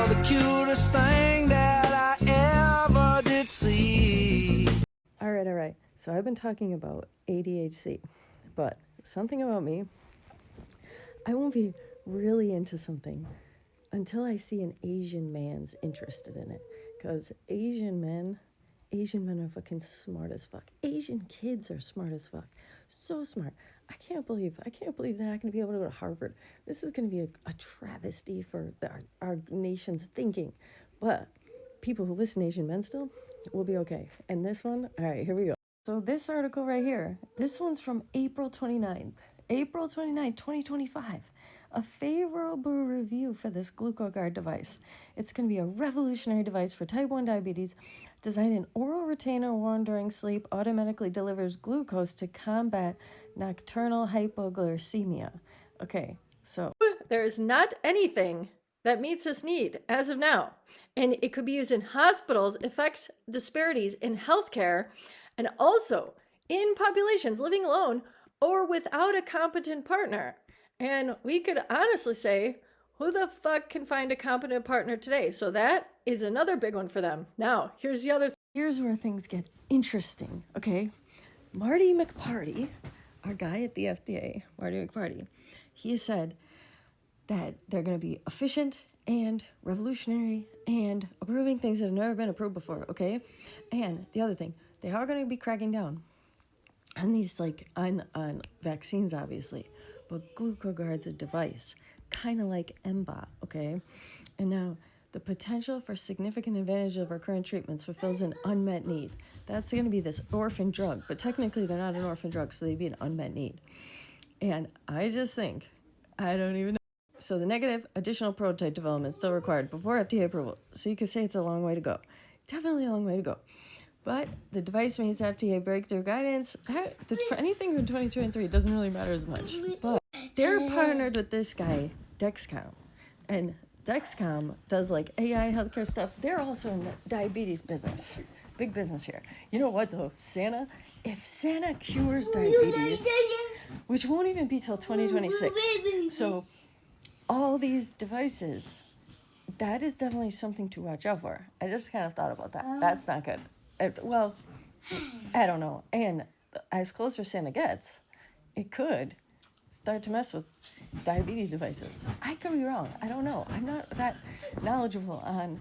You're the cutest thing that I ever did see. All right. So I've been talking about ADHC, but something about me, I won't be really into something until I see an Asian man's interested in it. Because Asian men are fucking smart as fuck. Asian kids are smart as fuck. So smart. I can't believe they're not going to be able to go to Harvard. This is going to be a travesty for our nation's thinking. But people who listen to Asian men still will be okay. And this one, all right, here we go. So this article right here, this one's from April 29th, 2025. A favorable review for this GlucoGuard device. It's going to be a revolutionary device for type 1 diabetes. Designed an oral retainer worn during sleep, automatically delivers glucose to combat nocturnal hypoglycemia. Okay, so there is not anything that meets this need as of now. And it could be used in hospitals, affects disparities in healthcare, and also in populations living alone or without a competent partner. And we could honestly say, who the fuck can find a competent partner today? So that is another big one for them. Now, here's where things get interesting, okay? Marty McParty, our guy at the FDA, Marty McParty, he said that they're going to be efficient and revolutionary and approving things that have never been approved before, okay? And the other thing, they are going to be cracking down on these, like, on vaccines, obviously. But GlucoGuard's a device, kind of like MBOT, okay? And now, the potential for significant advantage of our current treatments fulfills an unmet need. That's going to be this orphan drug, but technically they're not an orphan drug, so they'd be an unmet need. And I just think, I don't even know. So the negative, additional prototype development still required before FDA approval. So you could say it's a long way to go. Definitely a long way to go. But the device meets FDA breakthrough guidance. For anything from 2023, it doesn't really matter as much. But they're partnered with this guy, Dexcom. And Dexcom does like AI healthcare stuff. They're also in the diabetes business. Big business here. You know what though? If Santa cures diabetes, which won't even be till 2026. So all these devices, that is definitely something to watch out for. I just kind of thought about that. That's not good. Well, I don't know. And as closer Santa gets, it could start to mess with diabetes devices. I could be wrong. I don't know. I'm not that knowledgeable on...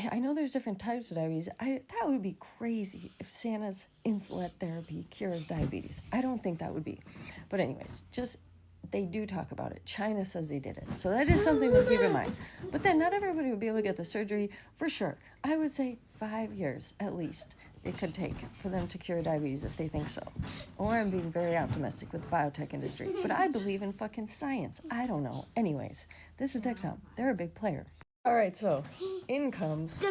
I know there's different types of diabetes. That would be crazy if Santa's insulin therapy cures diabetes. I don't think that would be. But anyways, they do talk about it. China says they did it. So that is something to keep in mind. But then not everybody would be able to get the surgery for sure. I would say 5 years at least it could take for them to cure diabetes if they think so. Or I'm being very optimistic with the biotech industry. But I believe in fucking science. I don't know. Anyways, this is Dexcom. They're a big player. All right, so in comes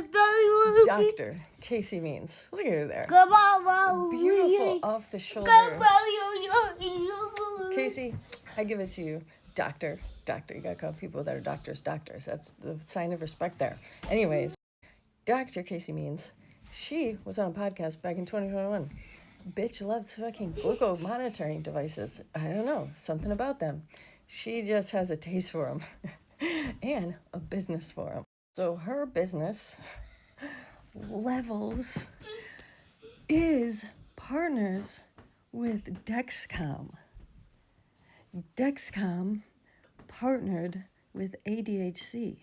Dr. Casey Means. Look at her there. Beautiful off the shoulder. Casey, I give it to you. Doctor. You gotta call people that are doctors. That's the sign of respect there. Anyways, Dr. Casey Means, she was on a podcast back in 2021. Bitch loves fucking glucose monitoring devices. I don't know, something about them. She just has a taste for them. And a business for them. So her business, Levels, is partners with Dexcom. Dexcom partnered with ADHC.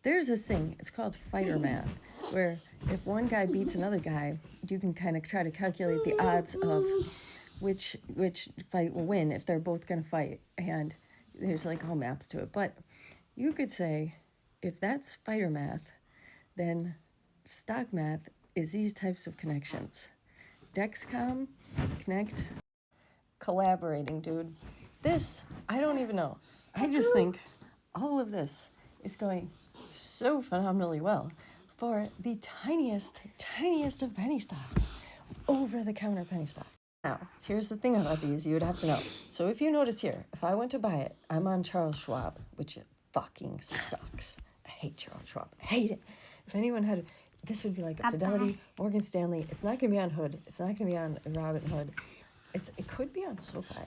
There's this thing, it's called fighter math, where if one guy beats another guy, you can kind of try to calculate the odds of which fight will win if they're both going to fight. And there's like all maps to it. But you could say, if that's fighter math, then stock math is these types of connections. Dexcom, Connect, collaborating, dude. This, I don't even know. I just think all of this is going so phenomenally well for the tiniest of penny stocks, over-the-counter penny stock. Now, here's the thing about these you would have to know. So if you notice here, if I went to buy it, I'm on Charles Schwab, which fucking sucks. I hate Charles Schwab. I hate it. If anyone had, this would be like a Fidelity, Morgan Stanley. It's not going to be on Hood. It's not going to be on Robinhood. It could be on SoFi.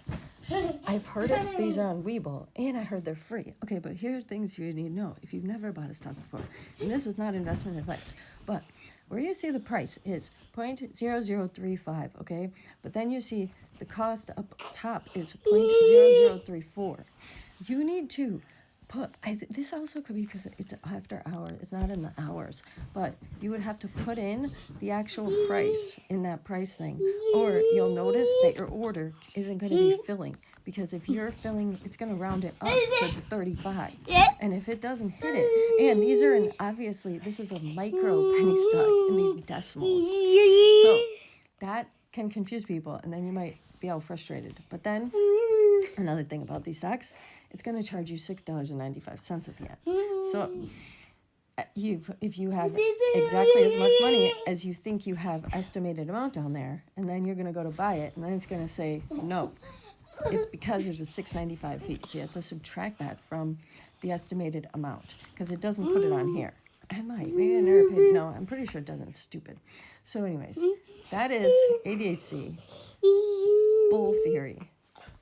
I've heard these are on Webull, and I heard they're free. Okay, but here are things you need to know if you've never bought a stock before. And this is not investment advice, but where you see the price is 0.0035, okay? But then you see the cost up top is 0.0034. You need to put, this also could be because it's after hours, it's not in the hours, but you would have to put in the actual price in that price thing, or you'll notice that your order isn't going to be filling, because if you're filling, it's going to round it up to the 35, and if it doesn't hit it, and these are obviously, this is a micro penny stock in these decimals, so that can confuse people, and then you might be all frustrated. But then, another thing about these stocks, it's going to charge you $6.95 at the end. So if you have exactly as much money as you think you have estimated amount down there, and then you're going to go to buy it, and then it's going to say no. It's because there's a $6.95 fee. So you have to subtract that from the estimated amount, because it doesn't put it on here. I might. Maybe I never paid. No, I'm pretty sure it doesn't. It's stupid. So anyways, that is ADHC. Bull theory.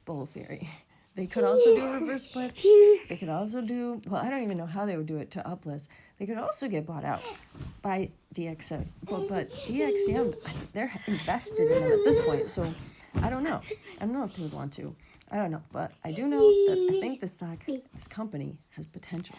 Bull theory. They could also do reverse splits. They could also do, well, I don't even know how they would do it to uplist. They could also get bought out by DXM. But DXM, they're invested in them at this point. So I don't know. I don't know if they would want to. I don't know. But I do know that I think this stock, this company has potential.